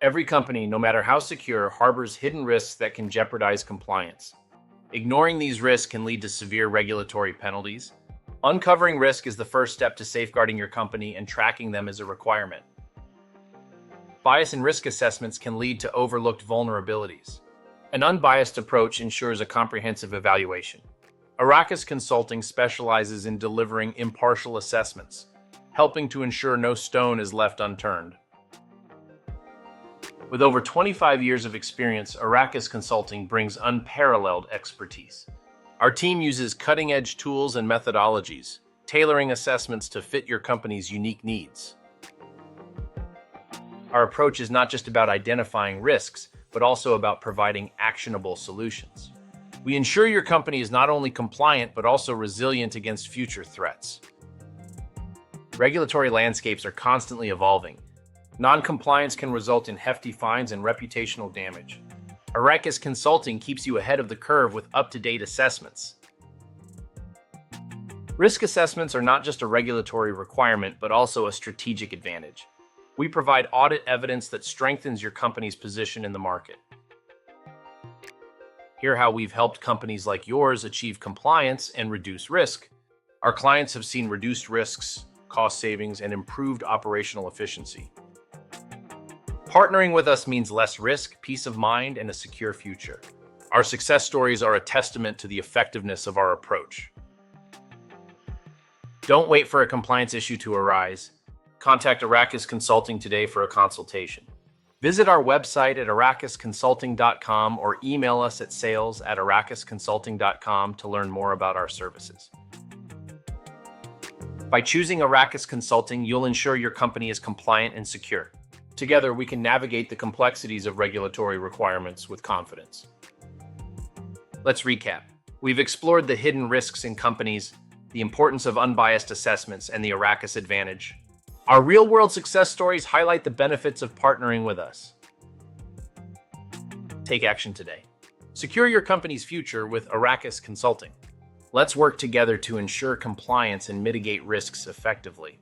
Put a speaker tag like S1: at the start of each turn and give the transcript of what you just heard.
S1: Every company, no matter how secure, harbors hidden risks that can jeopardize compliance. Ignoring these risks can lead to severe regulatory penalties. Uncovering risk is the first step to safeguarding your company, and tracking them is a requirement. Bias in risk assessments can lead to overlooked vulnerabilities. An unbiased approach ensures a comprehensive evaluation. Arrakis Consulting specializes in delivering impartial assessments, helping to ensure no stone is left unturned. With over 25 years of experience, Arrakis Consulting brings unparalleled expertise. Our team uses cutting-edge tools and methodologies, tailoring assessments to fit your company's unique needs. Our approach is not just about identifying risks, but also about providing actionable solutions. We ensure your company is not only compliant, but also resilient against future threats. Regulatory landscapes are constantly evolving. Non-compliance can result in hefty fines and reputational damage. Arrakis Consulting keeps you ahead of the curve with up-to-date assessments. Risk assessments are not just a regulatory requirement, but also a strategic advantage. We provide audit evidence that strengthens your company's position in the market. Hear how we've helped companies like yours achieve compliance and reduce risk. Our clients have seen reduced risks, cost savings, and improved operational efficiency. Partnering with us means less risk, peace of mind, and a secure future. Our success stories are a testament to the effectiveness of our approach. Don't wait for a compliance issue to arise. Contact Arrakis Consulting today for a consultation. Visit our website at arrakisconsulting.com or email us at sales@arrakisconsulting.com to learn more about our services. By choosing Arrakis Consulting, you'll ensure your company is compliant and secure. Together, we can navigate the complexities of regulatory requirements with confidence. Let's recap. We've explored the hidden risks in companies, the importance of unbiased assessments, and the Arrakis advantage. Our real-world success stories highlight the benefits of partnering with us. Take action today. Secure your company's future with Arrakis Consulting. Let's work together to ensure compliance and mitigate risks effectively.